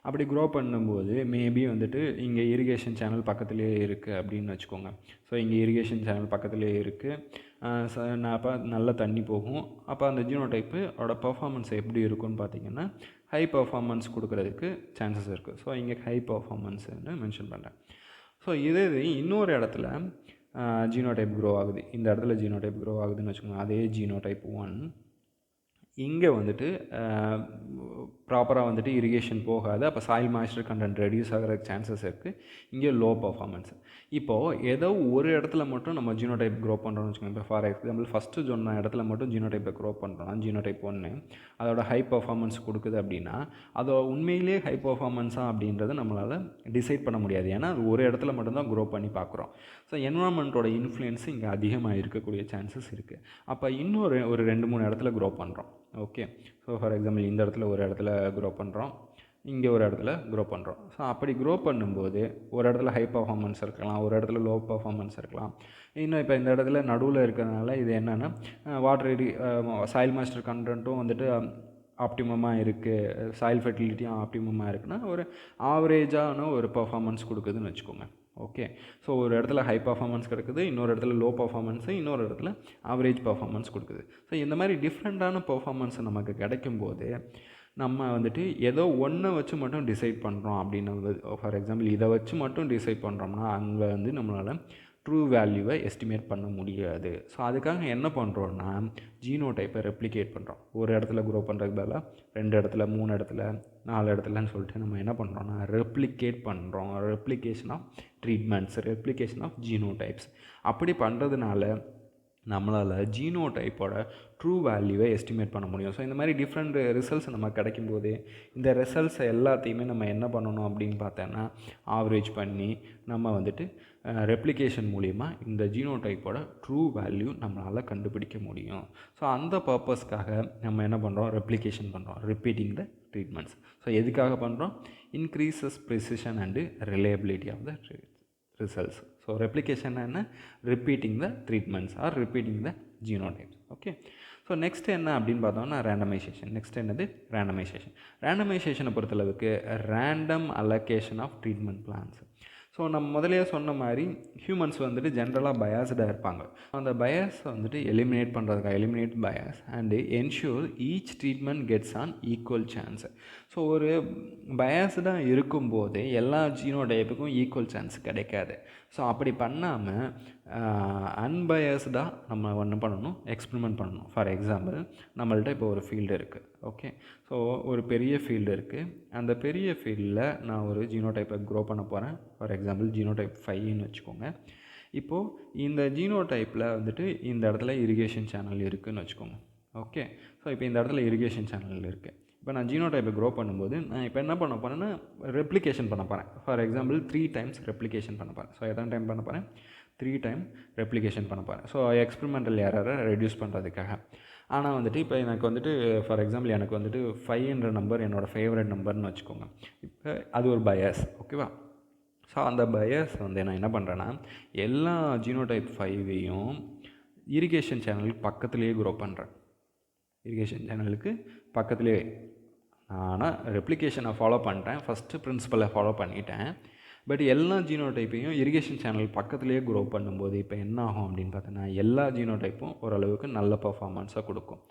அப்படி க்ரோ பண்ணும்போது மேபி வந்துட்டு இங்கே இரிகேஷன் சேனல் பக்கத்துலேயே இருக்குது அப்படின்னு வச்சுக்கோங்க. ஸோ இங்கே இரிகேஷன் சேனல் பக்கத்துலேயே இருக்குது, அப்போ நல்ல தண்ணி போகும். அப்போ அந்த ஜீனோடைப்போட பர்ஃபார்மன்ஸ் எப்படி இருக்குன்னு பார்த்தீங்கன்னா ஹை பர்ஃபார்மன்ஸ் கொடுக்குறதுக்கு சான்சஸ் இருக்குது. ஸோ இங்கே ஹை பர்ஃபார்மன்ஸ்ன்னு மென்ஷன் பண்ணுறேன். ஸோ இதே இன்னொரு இடத்துல ஜீனோடைப் க்ரோ ஆகுது, இந்த இடத்துல ஜீனோடைப் க்ரோ ஆகுதுன்னு வச்சுக்கோங்க. அதே ஜீனோடைப் 1 இங்கே வந்துட்டு ப்ராப்பராக வந்துட்டு இரிகேஷன் போகாது. அப்போ சாயில் மாய்ஸ்சர் கண்டென்ட் ரெடியூஸ் ஆகிற சான்சஸ் இருக்குது. இங்கே லோ பர்ஃபார்மன்ஸ். இப்போது ஏதோ ஒரு இடத்துல மட்டும் நம்ம ஜீனோடைப் க்ரோ பண்ணுறோம்னு வச்சுக்கோங்க. இப்போ ஃபார் எக்ஸாம்பிள் ஃபஸ்ட்டு சொன்ன இடத்துல மட்டும் ஜீனோடைப்பை க்ரோ பண்ணுறோம்னா ஜீனோடைப் 1 அதோட ஹை பர்ஃபார்மன்ஸ் கொடுக்குது அப்படின்னா அதோட உண்மையிலே ஹை பர்ஃபார்மன்ஸாக அப்படின்றத நம்மளால் டிசைட் பண்ண முடியாது. ஏன்னா அது ஒரு இடத்துல மட்டும்தான் க்ரோ பண்ணி பார்க்குறோம். ஸோ என்வரான்மெண்ட்டோட இன்ஃப்ளூயன்ஸ் இங்கே அதிகமாக இருக்கக்கூடிய சான்சஸ் இருக்குது. அப்போ இன்னொரு ஒரு 2-3 இடத்துல க்ரோ பண்ணுறோம். ஓகே, ஸோ ஃபார் எக்ஸாம்பிள் இந்த இடத்துல ஒரு இடத்துல க்ரோ பண்ணுறோம், இங்கே ஒரு இடத்துல க்ரோ பண்ணுறோம். ஸோ அப்படி க்ரோ பண்ணும்போது ஒரு இடத்துல ஹை பர்ஃபார்மன்ஸ் இருக்கலாம், ஒரு இடத்துல லோ பர்ஃபார்மன்ஸ் இருக்கலாம். இன்னும் இப்போ இந்த இடத்துல நடுவில் இருக்கிறதுனால இது என்னென்னா வாட்டர் சாயில் மாய்ஸ்சர் கண்டென்ட்டும் வந்துட்டு ஆப்டிமமாக இருக்குது, சாயில் ஃபெர்டிலிட்டியும் ஆப்டிமமாக இருக்குன்னா ஒரு ஆவரேஜான ஒரு பர்ஃபார்மன்ஸ் கொடுக்குதுன்னு வச்சுக்கோங்க. ஓகே, ஸோ ஒரு இடத்துல ஹை பர்ஃபார்மன்ஸ் கிடைக்குது, இன்னொரு இடத்துல லோ பர்ஃபார்மன்ஸு, இன்னொரு இடத்துல ஆவரேஜ் பர்ஃபார்மன்ஸ் கொடுக்குது. ஸோ இந்த மாதிரி டிஃப்ரெண்ட்டான பர்ஃபார்மன்ஸ் நமக்கு கிடைக்கும்போது நம்ம வந்துட்டு ஏதோ ஒன்றை வச்சு மட்டும் டிசைட் பண்ணுறோம் அப்படின்னு, ஃபார் எக்ஸாம்பிள் இதை வச்சு மட்டும் டிசைட் பண்ணுறோம்னா அங்கே வந்து நம்மளால் ட்ரூ வேல்யூவை எஸ்டிமேட் பண்ண முடியாது. ஸோ அதுக்காக என்ன பண்ணுறோன்னா ஜீனோடைப்பை ரெப்ளிகேட் பண்ணுறோம். ஒரு இடத்துல க்ரோ பண்ணுறதுக்கு பதிலாக 2 இடத்துல 3 இடத்துல 4 இடத்துலன்னு சொல்லிட்டு நம்ம என்ன பண்ணுறோன்னா ரெப்ளிகேட் பண்ணுறோம். Replication of treatments, replication of genotypes. அப்படி பண்ணுறதுனால நம்மளால் ஜீனோடைப்போட ட்ரூ வேல்யூவை எஸ்டிமேட் பண்ண முடியும். ஸோ இந்த மாதிரி டிஃப்ரெண்ட் ரிசல்ட்ஸ் நம்ம கிடைக்கும்போது இந்த ரிசல்ட்ஸை எல்லாத்தையுமே நம்ம என்ன பண்ணணும் அப்படின்னு பார்த்தோன்னா ஆவரேஜ் பண்ணி நம்ம வந்துட்டு ரெப்ளிகேஷன் மூலிமா இந்த ஜீனோடைப்போட ட்ரூ வேல்யூ நம்மளால் கண்டுபிடிக்க முடியும். ஸோ அந்த பர்பஸ்க்காக நம்ம என்ன பண்ணுறோம், ரெப்ளிகேஷன் பண்ணுறோம், ரிப்பீட்டிங் த ட்ரீட்மெண்ட்ஸ். ஸோ எதுக்காக பண்ணுறோம், increases precision and reliability of the results. So replication என்ன, repeating the treatments or repeating the genotypes. Okay, so next என்ன அப்படின்னு பார்த்தோம்னா ரேண்டமைசேஷன். நெக்ஸ்ட் என்னது, ரேண்டமைசேஷன். ரேண்டமைசேஷனை பொறுத்தளவுக்கு random allocation of treatment plans. So நம்ம முதலே சொன்ன மாதிரி ஹியூமன்ஸ் வந்துட்டு ஜென்ரலாக பயாஸ்டாக இருப்பாங்க. அந்த பயாஸை வந்துட்டு எலிமினேட் பண்ணுறதுக்காக eliminate bias and ensure each treatment gets an equal chance. So ஒரு பயாஸ்டாக இருக்கும்போது எல்லா ஜீனோடைப்புக்கும் ஈக்குவல் சான்ஸ் கிடைக்காது. ஸோ அப்படி பண்ணாமல் அன்பயஸ்டாக நம்ம ஒன்று பண்ணணும், எக்ஸ்பெரிமெண்ட் பண்ணணும். ஃபார் எக்ஸாம்பிள் நம்மள்ட்ட இப்போ ஒரு ஃபீல்டு இருக்குது. ஓகே, ஸோ ஒரு பெரிய ஃபீல்டு இருக்குது. அந்த பெரிய ஃபீல்டில் நான் ஒரு ஜீனோடைப்பை க்ரோ பண்ண போகிறேன். ஃபார் எக்ஸாம்பிள் ஜீனோடைப் 5ன்னு வச்சுக்கோங்க. இப்போது இந்த ஜீனோடைப்பில் வந்துட்டு இந்த இடத்துல இரிகேஷன் சேனல் இருக்குதுன்னு வச்சுக்கோங்க. ஓகே, ஸோ இப்போ இந்த இடத்துல இரிகேஷன் சேனல் இருக்குது. இப்போ நான் ஜீனோடைப்பை க்ரோ பண்ணும்போது நான் இப்போ என்ன பண்ண போகிறேன்னா ரெப்ளிகேஷன் பண்ண போகிறேன். ஃபார் எக்ஸாம்பிள் 3 டைம்ஸ் ரெப்ளிகேஷன் பண்ண போகிறேன். ஸோ எத்தனை டைம் பண்ண போகிறேன், 3 டைம் ரெப்ளிகேஷன் பண்ண போகிறேன். ஸோ எக்ஸ்பெரிமெண்டல் எரரை ரெடியூஸ் பண்ணுறதுக்காக. ஆனால் வந்துட்டு இப்போ எனக்கு வந்துட்டு ஃபார் எக்ஸாம்பிள் எனக்கு வந்துட்டு 5என்ற நம்பர் என்னோடய ஃபேவரட் நம்பர்னு வச்சுக்கோங்க. இப்போ அது ஒரு பயாஸ். ஓகேவா, ஸோ அந்த பயாஸ் வந்து நான் என்ன பண்ணுறேன்னா எல்லா ஜீனோடைப் 5ஐயும் இரிகேஷன் சேனலுக்கு பக்கத்துலேயே க்ரோ பண்ணுறேன். இரிகேஷன் சேனலுக்கு பக்கத்துலேயே ஆனால் ரெப்ளிகேஷனை ஃபாலோ பண்ணிட்டேன், ஃபஸ்ட்டு பிரின்சிபலை ஃபாலோ பண்ணிட்டேன். பட் எல்லா ஜீனோடைப்பையும் இரிகேஷன் சேனல் பக்கத்துலேயே க்ரோ பண்ணும்போது இப்போ என்ன ஆகும் அப்படின்னு பார்த்தோன்னா எல்லா ஜீனோடைப்பும் ஓரளவுக்கு நல்ல பர்ஃபார்மன்ஸாக கொடுக்கும்.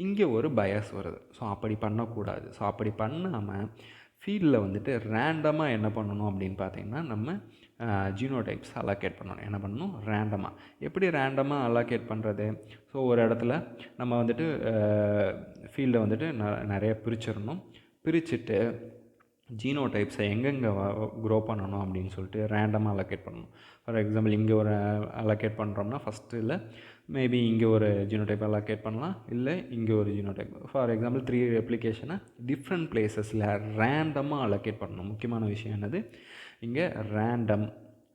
இங்கே ஒரு பயாஸ் வருது. ஸோ அப்படி பண்ணக்கூடாது. ஸோ அப்படி பண்ணாமல் ஃபீல்டில் வந்துட்டு ரேண்டமாக என்ன பண்ணணும் அப்படின்னு பார்த்தீங்கன்னா நம்ம ஜீனோடைப்ஸ் அலோகேட் பண்ணணும். என்ன பண்ணணும், ரேண்டமாக. எப்படி ரேண்டமாக அலோகேட் பண்ணுறது, ஸோ ஒரு இடத்துல நம்ம வந்துட்டு ஃபீல்டை வந்துட்டு நிறைய பிரிச்சிடணும். பிரிச்சுட்டு ஜீனோடைப்ஸை எங்கெங்கே க்ரோ பண்ணணும் அப்படின்னு சொல்லிட்டு ரேண்டமாக அலோகேட் பண்ணணும். ஃபார் எக்ஸாம்பிள் இங்கே ஒரு அலோகேட் பண்ணுறோம்னா ஃபஸ்ட்டில் மேபி இங்கே ஒரு ஜீனோடைப் அலோகேட் பண்ணலாம், இல்லை இங்கே ஒரு ஜீனோடைப். ஃபார் எக்ஸாம்பிள் 3 ரெப்ளிகேஷனை டிஃப்ரெண்ட் பிளேசஸில் ரேண்டமாக அலோகேட் பண்ணணும். முக்கியமான விஷயம் என்னது, இங்கே ரேண்டம்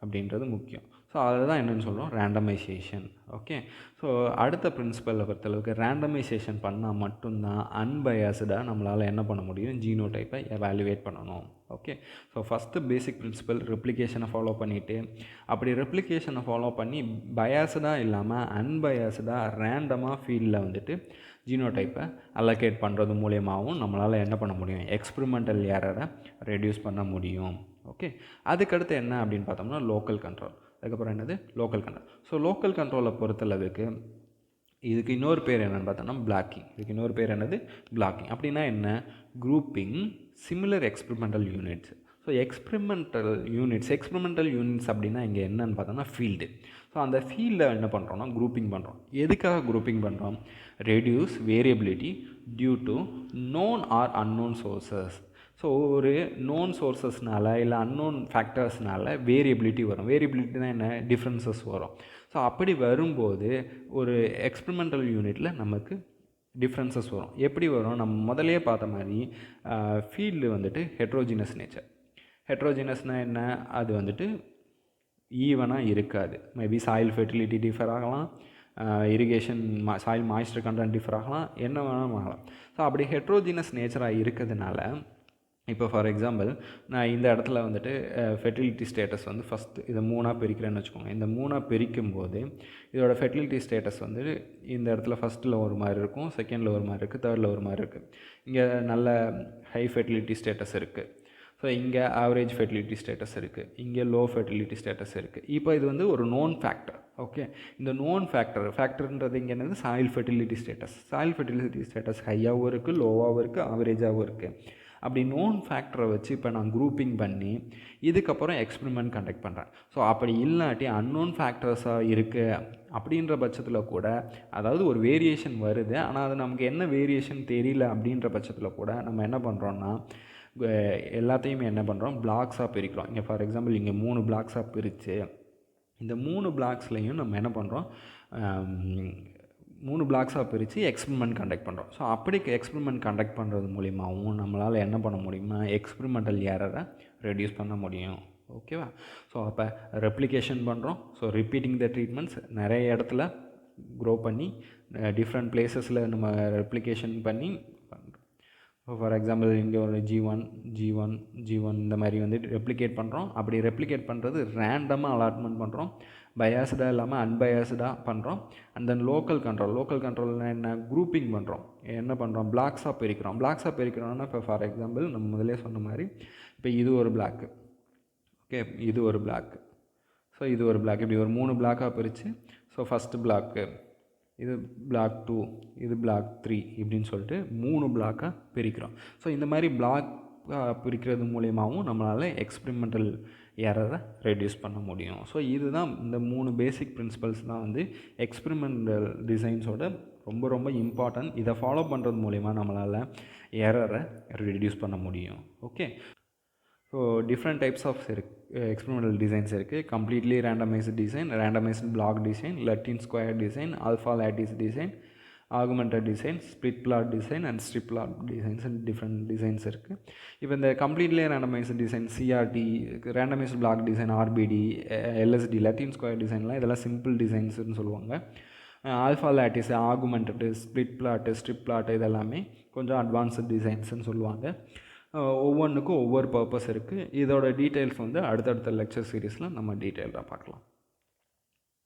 அப்படின்றது முக்கியம். ஸோ அதுதான் என்னென்னு சொல்கிறோம், ரேண்டமைசேஷன். ஓகே, ஸோ அடுத்த பிரின்சிபலை பொறுத்தளவுக்கு ரேண்டமைசேஷன் பண்ணால் மட்டும்தான் அன்பயாஸ்டாக நம்மளால் என்ன பண்ண முடியும், ஜீனோடைப்பை எவாலுவேட் பண்ணணும். Okay, so first basic principle ரெப்ளிகேஷனை ஃபாலோ பண்ணிவிட்டு அப்படி ரெப்ளிகேஷனை ஃபாலோ பண்ணி பயாஸ்டாக இல்லாமல் அன்பயாஸ்டாக ரேண்டமாக ஃபீல்டில் வந்துட்டு ஜீனோடைப்பை அலோகேட் பண்ணுறது மூலியமாகவும் நம்மளால் என்ன பண்ண முடியும், எக்ஸ்பெரிமெண்டல் எரரை ரெடியூஸ் பண்ண முடியும். ஓகே, அதுக்கடுத்து என்ன அப்படின்னு பார்த்தோம்னா லோக்கல் கண்ட்ரோல். அதுக்கப்புறம் என்னது, லோக்கல் கண்ட்ரோல். ஸோ லோக்கல் கண்ட்ரோலை பொறுத்தளவுக்கு இதுக்கு இன்னொரு பேர் என்னென்னு பார்த்தோம்னா பிளாக்கிங். இதுக்கு இன்னொரு பேர் என்னது, பிளாக்கிங். அப்படின்னா என்ன, grouping similar experimental units. So so experimental units அப்படின்னா இங்கே என்னன்னு பார்த்தோம்னா ஃபீல்டு. ஸோ அந்த ஃபீல்டில் என்ன பண்ணுறோம்னா குரூப்பிங் பண்ணுறோம். எதுக்காக குரூப்பிங் பண்ணுறோம்? Reduce variability due to known or unknown sources. So ஒரு நோன் சோர்ஸஸ்னால இல்லை அன்னோன் ஃபேக்டர்ஸ்னால வேரியபிலிட்டி வரும். வேரியபிலிட்டினா என்ன? டிஃப்ரென்சஸ் வரும். ஸோ அப்படி வரும்போது ஒரு எக்ஸ்பெரிமெண்டல் யூனிட்டில் நமக்கு டிஃப்ரென்சஸ் வரும். எப்படி வரும்? நம்ம முதலே பார்த்த மாதிரி ஃபீல்டு வந்துட்டு ஹெட்ரோஜினஸ் நேச்சர். ஹெட்ரோஜினஸ்னால் என்ன? அது வந்துட்டு ஈவனாக இருக்காது. மேபி சாயில் ஃபெர்டிலிட்டி டிஃபர் ஆகலாம், irrigation soil moisture content differ ஆகலாம், என்ன வேணாலும் ஆகலாம். ஸோ அப்படி ஹெட்ரோஜினஸ் நேச்சராக இருக்கிறதுனால இப்போ ஃபார் எக்ஸாம்பிள் நான் இந்த இடத்துல வந்துட்டு ஃபெர்டிலிட்டி ஸ்டேட்டஸ் வந்து ஃபஸ்ட்டு இதை 3ஆக பிரிக்கிறேன்னு வச்சுக்கோங்க. இந்த 3ஆக பிரிக்கும்போது இதோட ஃபெர்டிலிட்டி ஸ்டேட்டஸ் வந்து இந்த இடத்துல ஃபஸ்ட்டில் ஒரு மாதிரி இருக்கும், செகண்டில் ஒரு மாதிரி இருக்குது, தேர்டில் ஒரு மாதிரி இருக்குது. இங்கே நல்ல ஹை ஃபெர்டிலிட்டி ஸ்டேட்டஸ் இருக்குது. ஸோ இங்கே ஆவரேஜ் ஃபெர்டிலிட்டி ஸ்டேட்டஸ் இருக்குது, இங்கே லோ ஃபெர்டிலிட்டி ஸ்டேட்டஸ் இருக்குது. இப்போ இது வந்து ஒரு நோன் ஃபேக்டர். ஓகே, இந்த நோன் ஃபேக்டர்ன்றது இங்கே என்னது? Soil fertility status. Soil fertility status ஹையாகவும் இருக்குது, லோவாகவும் இருக்குது, ஆவரேஜாகவும் இருக்குது. அப்படி நோன் ஃபேக்டரை வச்சு இப்போ நான் குரூப்பிங் பண்ணி இதுக்கப்புறம் எக்ஸ்பெரிமெண்ட் கண்டக்ட் பண்ணுறேன். ஸோ அப்படி இல்லாட்டி அன்னோன் ஃபேக்டர்ஸாக இருக்குது அப்படின்ற பட்சத்தில் கூட, அதாவது ஒரு வேரியேஷன் வருது ஆனால் அது நமக்கு என்ன வேரியேஷன் தெரியல அப்படின்ற பட்சத்தில் கூட நம்ம என்ன பண்ணுறோன்னா எல்லாத்தையுமே என்ன பண்ணுறோம்? பிளாக்ஸாக பிரிக்கிறோம். இங்கே ஃபார் எக்ஸாம்பிள் இங்கே 3 பிளாக்ஸாக பிரித்து இந்த 3 பிளாக்ஸ்லையும் நம்ம என்ன பண்ணுறோம்? 3 பிளாக்ஸாக பிரித்து எக்ஸ்பெரிமெண்ட் கண்டக்ட் பண்ணுறோம். ஸோ அப்படி எக்ஸ்பெரிமெண்ட் கண்டக்ட் பண்ணுறது மூலிமாவும் நம்மளால் என்ன பண்ண முடியுமா? எக்ஸ்பெரிமெண்டல் எரரை ரெடியூஸ் பண்ண முடியும். ஓகேவா? ஸோ அப்போ ரெப்ளிகேஷன் பண்ணுறோம். ஸோ ரிப்பீட்டிங் த ட்ரீட்மெண்ட்ஸ் நிறைய இடத்துல க்ரோ பண்ணி டிஃப்ரெண்ட் பிளேஸஸில் நம்ம ரெப்ளிகேஷன் பண்ணி பண்ணுறோம். ஃபார் எக்ஸாம்பிள் இங்கே ஒரு G1 இந்த மாதிரி வந்து ரெப்ளிகேட் பண்ணுறோம். அப்படி ரெப்ளிகேட் பண்ணுறது ரேண்டமாக அலாட்மெண்ட் பண்ணுறோம், பயாஸ்டாக இல்லாமல் அன்பயாஸ்டாக பண்ணுறோம். அண்ட் தென் லோக்கல் கண்ட்ரோல்னால் என்ன? குரூப்பிங் பண்ணுறோம். என்ன பண்ணுறோம்? பிளாக்ஸாக பிரிக்கிறோம்னா இப்போ ஃபார் எக்ஸாம்பிள் நம்ம முதலே சொன்ன மாதிரி இப்போ இது ஒரு பிளாக்கு, ஓகே, இது ஒரு பிளாக்கு, ஸோ இது ஒரு பிளாக், இப்படி ஒரு 3 பிளாக்காக பிரித்து, ஸோ ஃபஸ்ட்டு பிளாக்கு, இது பிளாக் 2, இது பிளாக் 3 இப்படின்னு சொல்லிட்டு 3 பிளாக்காக பிரிக்கிறோம். ஸோ இந்த மாதிரி பிளாக் பிரிக்கிறது மூலியமாகவும் நம்மளால் எக்ஸ்பெரிமெண்டல் எரரை ரெடியூஸ் பண்ண முடியும். ஸோ இதுதான் இந்த 3 பேசிக் பிரின்சிபல்ஸ் தான் வந்து எக்ஸ்பெரிமெண்டல் டிசைன்ஸோட ரொம்ப ரொம்ப இம்பார்ட்டன்ட். இதை ஃபாலோ பண்ணுறது மூலிமா நம்மளால் எரரை ரெடியூஸ் பண்ண முடியும். Okay, so different types of experimental designs இருக்குது. Completely randomized design, randomized block design, Latin square design, alpha lattice design, augmented design, split plot design and strip plot designs and different designs இருக்குது. இப்போ இந்த completely randomized design CRD, randomized block design RBD, LSD, Latin square டிசைன்லாம் இதெல்லாம் simple டிசைன்ஸ்னு சொல்லுவாங்க. Alpha lattice, augmented, split plot, strip plot இதெல்லாமே கொஞ்சம் advanced டிசைன்ஸ்னு சொல்லுவாங்க. ஒவ்வொன்றுக்கும் ஒவ்வொரு பர்பஸ் இருக்குது. இதோட டீட்டெயில்ஸ் வந்து அடுத்தடுத்த லெக்சர் சீரீஸில் நம்ம டீட்டெயிலாக பார்க்கலாம்.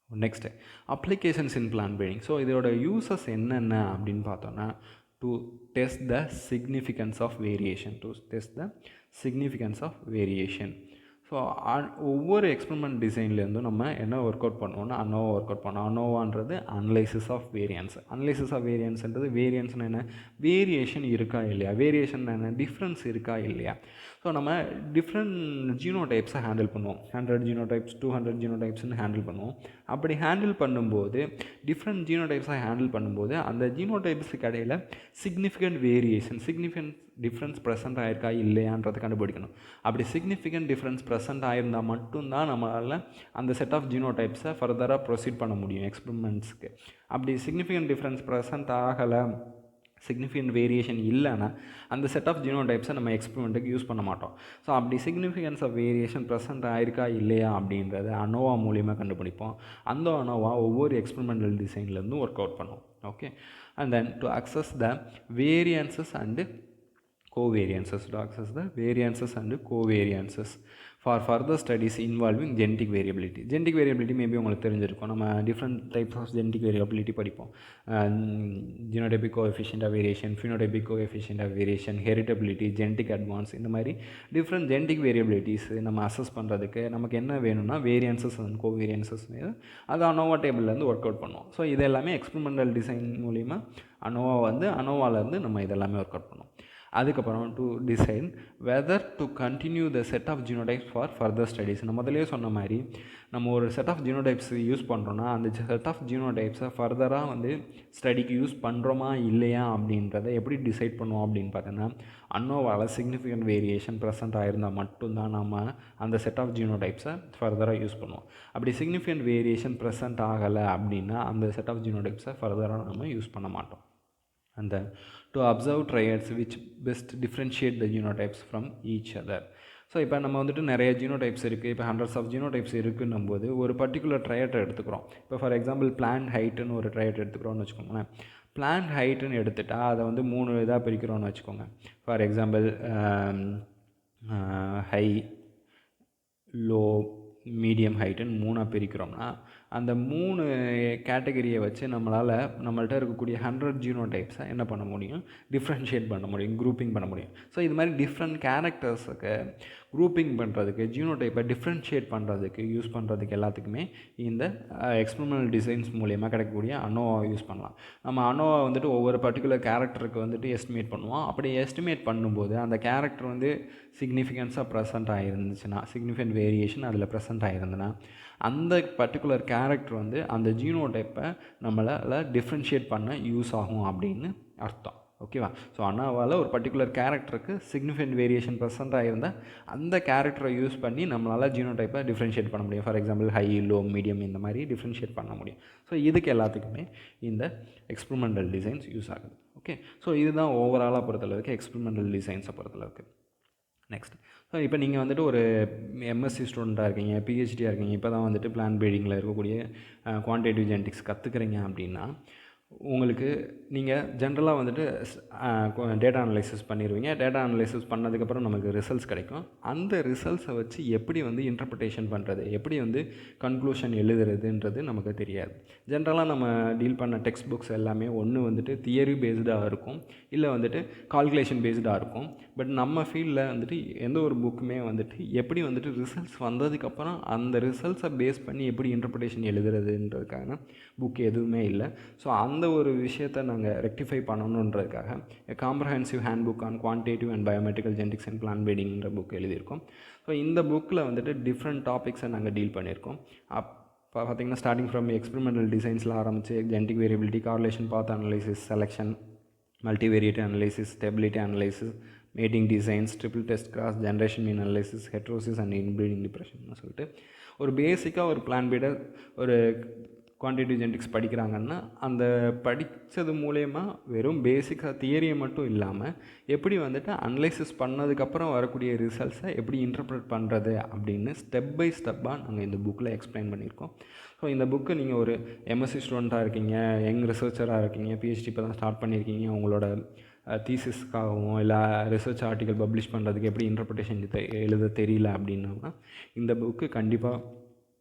Next applications in plant breeding. So இதோட யூசஸ் என்னென்ன அப்படின்னு பார்த்தோன்னா, to test the significance of variation. So ஒவ்வொரு எக்ஸ்பெரிமெண்ட் டிசைன்லேருந்தும் நம்ம என்ன ஒர்க் அவுட் பண்ணுவோம்னா அனோவா ஒர்க் அவுட் பண்ணோம். அனோவான்றது அனலைசிஸ் ஆஃப் வேரியன்ஸ்ன்றது வேரியன்ஸ்னு என்ன? வேரியேஷன் இருக்கா இல்லையா, வேரியேஷன் என்ன? டிஃப்ரென்ஸ் இருக்கா இல்லையா. ஸோ நம்ம டிஃப்ரெண்ட் ஜீனோடைப்ஸை ஹேண்டில் பண்ணுவோம். 100 ஜீனோடைப்ஸ் 200 ஜீனோடைப்ஸ்னு ஹேண்டில் பண்ணுவோம். அப்படி ஹேண்டில் பண்ணும்போது டிஃப்ரெண்ட் ஜீனோடைப்ஸை ஹேண்டில் பண்ணும்போது அந்த ஜீனோடைப்ஸுக்கு இடையில் சிக்னிஃபிகண்ட் டிஃப்ரென்ஸ் ப்ரெசென்ட் ஆகிருக்கா இல்லையான்றதை கண்டுபிடிக்கணும். அப்படி சிக்னிஃபிகண்ட் டிஃப்ரென்ஸ் ப்ரெசென்ட் ஆகிருந்தால் மட்டும்தான் நம்மளால் அந்த செட் ஆஃப் ஜீனோடைப்ஸை ஃபர்தராக ப்ரொசீட் பண்ண முடியும் எக்ஸ்பெரிமெண்ட்ஸ்க்கு. அப்படி சிக்னிஃபிகண்ட் டிஃப்ரென்ஸ் ப்ரெசென்ட் ஆகலை, சிக்னிஃபிகண்ட் வேரியேஷன் இல்லைன்னா அந்த செட் ஆஃப் ஜீனோடைப்ஸை நம்ம எக்ஸ்பெரிமெண்ட்டுக்கு யூஸ் பண்ண மாட்டோம். ஸோ அப்படி சிக்னிஃபிகன்ஸ் ஆஃப் வேரியேஷன் ப்ரெசென்ட் ஆயிருக்கா இல்லையா அப்படின்றத அனோவா மூலியமாக கண்டுபிடிப்போம். அந்த அனோவா ஒவ்வொரு எக்ஸ்பெரிமெண்டல் டிசைன்லேருந்தும் ஒர்க் அவுட் பண்ணுவோம். Okay, and then to assess the variances and covariances and covariances for further studies involving genetic variability. Genetic variability maybe உங்களுக்கு தெரிஞ்சிருக்கும். நம்ம different types of genetic variability படிப்போம். Genotypic coefficient of variation, phenotypic coefficient of variation, heritability, genetic advance, இந்த மாதிரி different genetic வேரியபிலிட்டிஸ் நம்ம assess பண்ணுறதுக்கு நமக்கு என்ன வேணும்னா வேரியன்சஸ் அண்ட் கோவேரியன்சஸ் அது அனோவா டேபிள்லேருந்து ஒர்க் அவுட் பண்ணுவோம். ஸோ இது எல்லாமே எக்ஸ்பெரிமெண்டல் டிசைன் மூலிமா அனோவாலேருந்து நம்ம இதெல்லாமே ஒர்க் அவுட் பண்ணுவோம். அதுக்கப்புறம் to design whether to continue the set of genotypes for further studies. நான் முதலே சொன்ன மாதிரி நம்ம ஒரு செட் ஆஃப் ஜீனோடைப்ஸ் யூஸ் பண்ணுறோன்னா அந்த செட் ஆஃப் ஜீனோடைப்ஸை ஃபர்தராக வந்து ஸ்டடிக்கு யூஸ் பண்ணுறோமா இல்லையா அப்படின்றத எப்படி டிசைட் பண்ணுவோம் அப்படின்னு பார்த்தோன்னா, அன்னோவால் சிக்னிஃபிகண்ட் வேரியேஷன் ப்ரெசென்ட் ஆகிருந்தால் மட்டும்தான் நம்ம அந்த செட் ஆஃப் ஜீனோடைப்ஸை ஃபர்தராக யூஸ் பண்ணுவோம். அப்படி சிக்னிஃபிகண்ட் வேரியேஷன் ப்ரெசென்ட் ஆகலை அப்படின்னா அந்த செட் ஆஃப் ஜீனோடைப்ஸை ஃபர்தராக நம்ம யூஸ் பண்ண மாட்டோம். And then to observe triads which best differentiate the genotypes from each other. So இப்போ நம்ம வந்துட்டு நிறைய ஜீனோடைப்ஸ் இருக்குது, இப்போ ஹண்ட்ரட்ஸ் ஆஃப் ஜீனோடைப்ஸ் இருக்குன்னும் போது ஒரு பர்டிகுலர் ட்ரையட்டை எடுத்துக்கிறோம். இப்போ ஃபார் எக்ஸாம்பிள் பிளான்ட் ஹைட்டுன்னு ஒரு ட்ரையட் எடுத்துக்கிறோன்னு வச்சுக்கோங்களேன். பிளான்ட் ஹைட்டுன்னு எடுத்துட்டால் அதை வந்து 3 இதாக பிரிக்கிறோன்னு வச்சுக்கோங்க. For example high, low, medium ஹைட்டுன்னு 3ஆக பிரிக்கிறோம்னா அந்த 3 கேட்டகரியை வச்சு நம்மள்கிட்ட இருக்கக்கூடிய 100 ஜீனோடைப்ஸை என்ன பண்ண முடியும், டிஃப்ரென்ஷியேட் பண்ண முடியும், குரூப்பிங் பண்ண முடியும். ஸோ இது மாதிரி டிஃப்ரெண்ட் கேரக்டர்ஸுக்கு குரூப்பிங் பண்ணுறதுக்கு, ஜீனோடைப்பை டிஃப்ரென்ஷியேட் பண்ணுறதுக்கு, யூஸ் பண்ணுறதுக்கு எல்லாத்துக்குமே இந்த எக்ஸ்பெரிமெண்டல் டிசைன்ஸ் மூலயமா கிடைக்கக்கூடிய அனோவா யூஸ் பண்ணலாம். நம்ம அனோவா வந்துட்டு ஒவ்வொரு பர்டிகுலர் கேரக்டருக்கு வந்துட்டு எஸ்டிமேட் பண்ணுவோம். அப்படி எஸ்டிமேட் பண்ணும்போது அந்த கேரக்டர் வந்து சிக்னிஃபிகன்ஸாக ப்ரெசென்ட் ஆகிருந்துச்சுன்னா, சிக்னிஃபிகண்ட் வேரியேஷன் அதில் ப்ரெசென்ட் ஆகிருந்துன்னா அந்த பர்டிகுலர் கேரக்டர் வந்து அந்த ஜீனோடைப்பை நம்மளால் டிஃப்ரென்ஷியேட் பண்ண யூஸ் ஆகும் அப்படின்னு அர்த்தம். ஓகேவா? ஸோ அனோவாவில் ஒரு பர்டிகுலர் கேரக்டருக்கு சிக்னிஃபிகண்ட் வேரியேஷன் ப்ரெசென்ட் ஆகிருந்தால் அந்த கேரக்டரை யூஸ் பண்ணி நம்மளால் ஜீனோடைப்பை டிஃப்ரென்ஷியேட் பண்ண முடியும். For example high, low, medium இந்த மாதிரி டிஃப்ரென்ஷியேட் பண்ண முடியும். ஸோ இதுக்கு எல்லாத்துக்குமே இந்த எக்ஸ்பெரிமெண்டல் டிசைன்ஸ் யூஸ் ஆகுது. ஓகே, ஸோ இதுதான் ஓவராலாக பொறுத்தளவுக்கு எக்ஸ்பெரிமெண்டல் டிசைன்ஸை பொறுத்தளவுக்கு. நெக்ஸ்ட், ஸோ இப்போ நீங்கள் வந்துட்டு ஒரு எம்எஸ்சி ஸ்டூடெண்ட்டாக இருக்கீங்க, பிஹெச்டியாக இருக்கீங்க, இப்போ தான் வந்துட்டு பிளான் ப்ரீடிங்கில் இருக்கக்கூடிய குவான்டிடேட்டிவ் ஜெனடிக்ஸ் கற்றுக்குறீங்க அப்படின்னா உங்களுக்கு நீங்கள் ஜென்ரலாக வந்துட்டு டேட்டா அனலைசிஸ் பண்ணிடுவீங்க. டேட்டா அனலைசிஸ் பண்ணதுக்கப்புறம் நமக்கு ரிசல்ட்ஸ் கிடைக்கும். அந்த ரிசல்ட்ஸை வச்சு எப்படி வந்து இன்டர்பிரிட்டேஷன் பண்ணுறது, எப்படி வந்து கன்க்ளூஷன் எழுதுறதுன்றது நமக்கு தெரியாது. ஜென்ரலாக நம்ம டீல் பண்ண டெக்ஸ்ட் புக்ஸ் எல்லாமே ஒன்று வந்துட்டு தியரி பேஸ்டாக இருக்கும், இல்லை வந்துட்டு கால்குலேஷன் பேஸ்டாக இருக்கும். பட் நம்ம ஃபீல்டில் வந்துட்டு எந்த ஒரு புக்குமே வந்துட்டு எப்படி வந்துட்டு ரிசல்ட்ஸ் வந்ததுக்கப்புறம் அந்த ரிசல்ட்ஸை பேஸ் பண்ணி எப்படி இன்டர்பிரிட்டேஷன் எழுதுறதுன்றதுக்கான புக் எதுவுமே இல்லை. ஸோ அந்த ஒரு விஷயத்தை நாங்கள் ரெக்டிஃபை பண்ணணுன்றதுக்காக comprehensive handbook on quantitative and biometrical genetics and plant ப்ரீடிங்ன்ற புக் எழுதியிருக்கோம். ஸோ இந்த புக்கில் வந்துட்டு டிஃப்ரெண்ட் டாபிக்ஸை நாங்கள் டீல் பண்ணியிருக்கோம். இப்போ பார்த்திங்கன்னா ஸ்டார்டிங் ஃப்ரம் எக்ஸ்பெரிமெண்டல் டிசைன்ஸில் ஆரம்பித்து genetic variability, correlation, path analysis, selection, multivariate analysis, stability analysis, mating designs, triple test cross, generation mean analysis, heterosis and inbreeding depression சொல்லிட்டு ஒரு பேசிக்காக ஒரு பிளான் பீடர் ஒரு குவான்டிட்டிவ் ஜெனடிக்ஸ் படிக்கிறாங்கன்னா அந்த படித்தது மூலயமா வெறும் பேசிக்காக தியரியை மட்டும் இல்லாமல் எப்படி வந்துட்டு அனலைசிஸ் பண்ணதுக்கப்புறம் வரக்கூடிய ரிசல்ட்ஸை எப்படி இன்டர்பிரட் பண்ணுறது அப்படின்னு ஸ்டெப் பை ஸ்டெப்பாக நாங்கள் இந்த புக்கில் எக்ஸ்பிளைன் பண்ணியிருக்கோம். ஸோ இந்த புக்கு நீங்கள் ஒரு எம்எஸ்சி ஸ்டூடெண்ட்டாக இருக்கீங்க, யங் ரிசர்ச்சராக இருக்கீங்க, பிஹெச்டி இப்போ தான் ஸ்டார்ட் பண்ணியிருக்கீங்க, உங்களோட தீசிஸ்க்காகவும் இல்லை ரிசர்ச் ஆர்டிக்கல் பப்ளிஷ் பண்ணுறதுக்கு எப்படி இன்டர்பிரிட்டேஷன் எழுத தெரியல அப்படின்னா இந்த புக்கு கண்டிப்பாக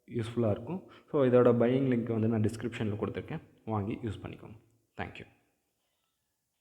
யூஸ்ஃபுல்லாக இருக்கும். ஸோ இதோட பையிங் லிங்க் வந்து நான் டிஸ்கிரிப்ஷனில் கொடுத்துருக்கேன், வாங்கி யூஸ் பண்ணிக்கோங்க. தேங்க்யூ.